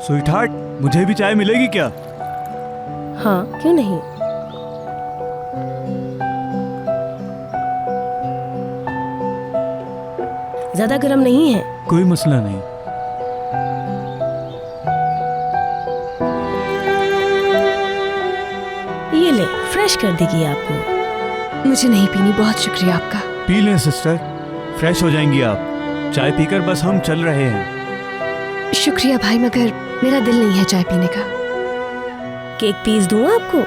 Sweetheart, मुझे भी चाय मिलेगी क्या? हाँ, क्यों नहीं। ज्यादा गर्म नहीं है। कोई मसला नहीं। ये ले, फ्रेश कर देगी आपको। मुझे नहीं पीनी, बहुत शुक्रिया आपका। पी लें सिस्टर, फ्रेश हो जाएंगी आप। चाय पीकर बस हम चल रहे हैं। शुक्रिया भाई, मगर मेरा दिल नहीं है चाय पीने का। केक पीस दूं आपको?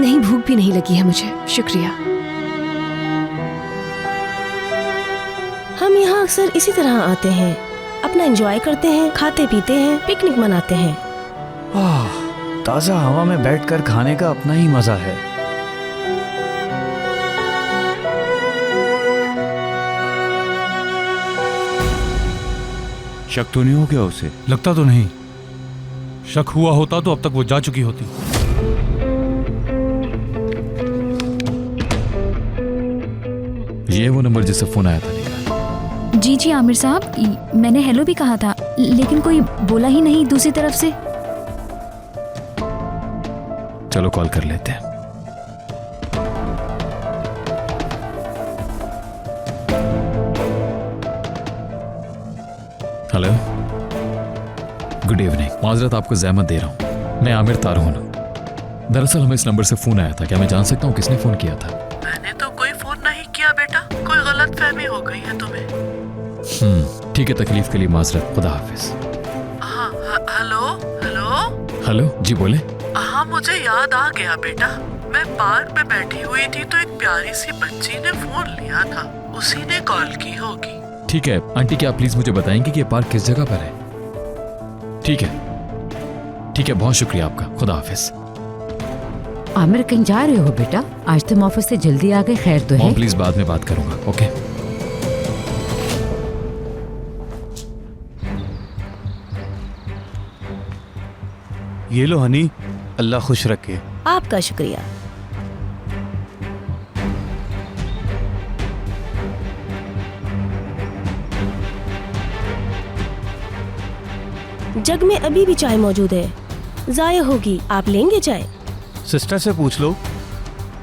नहीं, भूख भी नहीं लगी है मुझे, शुक्रिया। हम यहाँ अक्सर इसी तरह आते हैं, अपना एंजॉय करते हैं, खाते पीते हैं, पिकनिक मनाते हैं। ताज़ा हवा में बैठकर खाने का अपना ही मजा है। शक तो नहीं हो गया उसे? लगता तो नहीं। शक हुआ होता तो अब तक वो जा चुकी होती। ये वो नंबर जिससे फोन आया था निका? जी जी आमिर साहब, मैंने हेलो भी कहा था, लेकिन कोई बोला ही नहीं दूसरी तरफ से। चलो कॉल कर लेते हैं। Hello, good evening. माजरत आपको ज़हमत दे रहा हूँ, मैं आमिर तारून हूँ। दरअसल हमें इस नंबर से फोन आया था, क्या मैं जान सकता हूँ किसने फोन किया था? मैंने तो कोई फोन नहीं किया बेटा, कोई गलतफहमी हो गई है तुम्हें। ठीक है, तकलीफ के लिए माजरत, खुदा हाफिज। हाँ, हेलो हेलो हेलो, जी बोले। हाँ, मुझे याद आ गया बेटा, मैं पार्क में बैठी हुई थी तो एक प्यारी सी बच्ची ने फोन लिया था, उसी ने कॉल की होगी। ठीक है आंटी, क्या आप प्लीज मुझे बताएंगे कि ये पार्क किस जगह पर है? ठीक है ठीक है, बहुत शुक्रिया आपका, खुदा हाफिज। आमिर, कहीं जा रहे हो बेटा? आज तुम ऑफिस से जल्दी आ गए, खैर तो है? प्लीज बाद में बात करूंगा, ओके? ये लो हनी, अल्लाह खुश रखे। आपका शुक्रिया। जग में अभी भी चाय मौजूद है, जाया होगी। आप लेंगे चाय? सिस्टर से पूछ लो,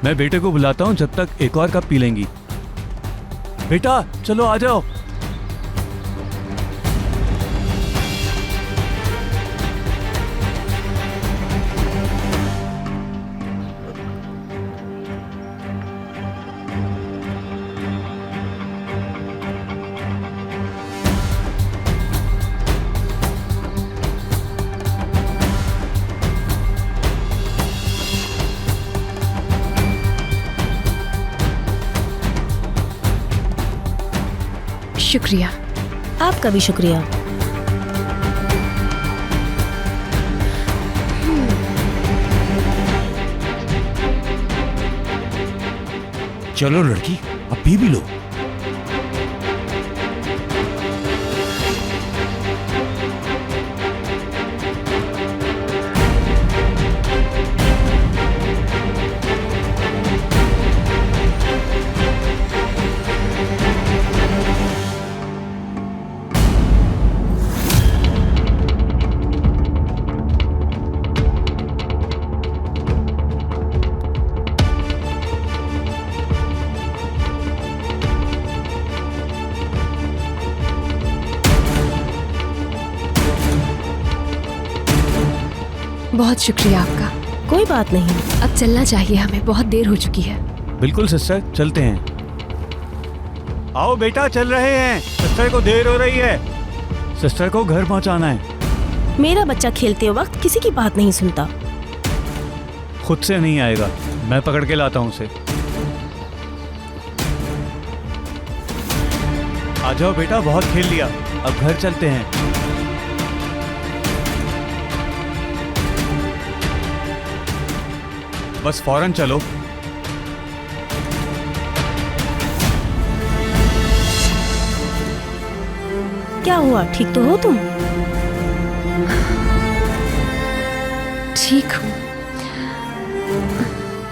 मैं बेटे को बुलाता हूँ, जब तक एक और कप पी लेंगी। बेटा चलो आ जाओ। शुक्रिया। आपका भी शुक्रिया। चलो लड़की, अब पी भी लो। बहुत शुक्रिया आपका। कोई बात नहीं। अब चलना चाहिए हमें, बहुत देर हो चुकी है। बिल्कुल सिस्टर, चलते हैं। आओ बेटा, चल रहे हैं, सिस्टर को देर हो रही है, सिस्टर को घर पहुंचाना है। मेरा बच्चा खेलते वक्त किसी की बात नहीं सुनता। खुद से नहीं आएगा, मैं पकड़ के लाता हूँ उसे। आ जाओ बेटा, बहुत खेल लिया, अब घर चलते हैं। बस फौरन चलो। क्या हुआ, ठीक तो हो तुम? ठीक हूँ,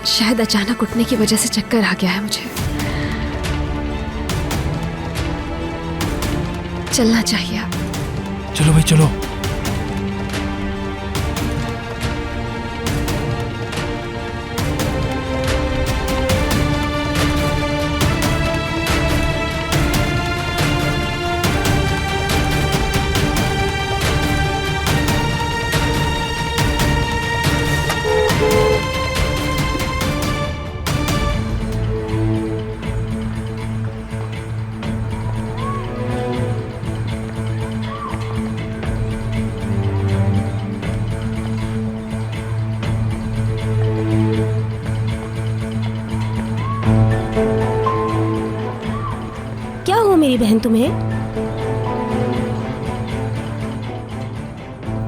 शायद अचानक उठने की वजह से चक्कर आ गया है मुझे। चलना चाहिए अब। चलो भाई चलो। बहन तुम्हें?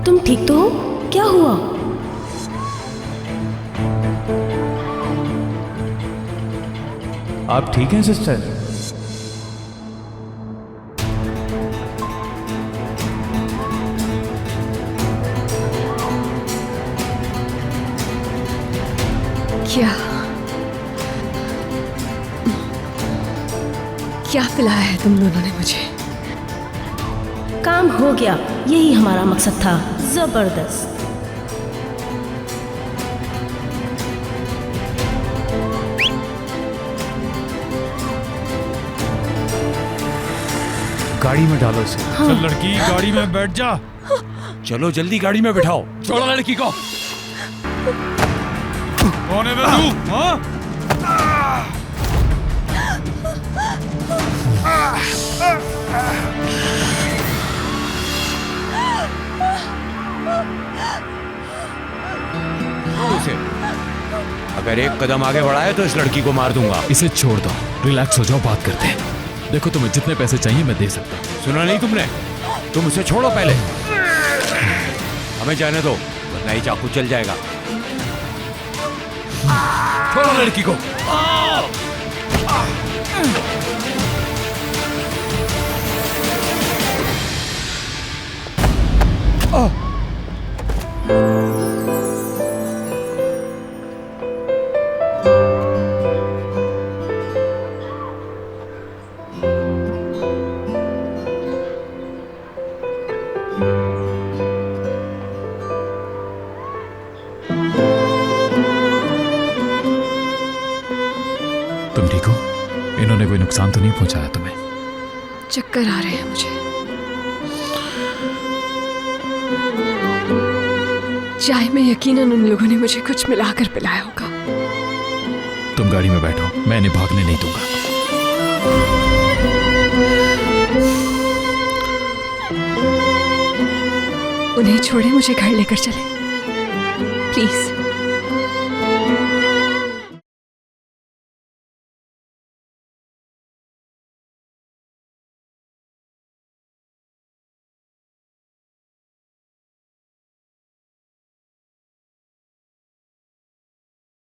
तुम ठीक तो हो? क्या हुआ? आप ठीक हैं सिस्टर? क्या पिलाया है तुम दोनों ने मुझे? काम हो गया, यही हमारा मकसद था। जबरदस्त। गाड़ी में डालो इसे। चल लड़की, गाड़ी में बैठ जा। चलो जल्दी गाड़ी में बिठाओ। छोड़ो लड़की को। कौन है बे तू? हाँ? उसे अगर एक कदम आगे बढ़ाए तो इस लड़की को मार दूंगा। इसे छोड़ दो, रिलैक्स हो जाओ, बात करते हैं। देखो तुम्हें जितने पैसे चाहिए मैं दे सकता हूँ। सुना नहीं तुमने? तुम उसे छोड़ो पहले। हमें जाने दो वरना ही चाकू चल जाएगा। छोड़ो लड़की को। तुम ठीक हो? इन्होंने कोई नुकसान तो नहीं पहुंचाया तुम्हें? चक्कर आ रहे हैं मुझे। चाय में यकीनन उन लोगों ने मुझे कुछ मिलाकर पिलाया होगा। तुम गाड़ी में बैठो, मैं इन्हें भागने नहीं दूंगा। उन्हें छोड़े, मुझे घर लेकर चले प्लीज।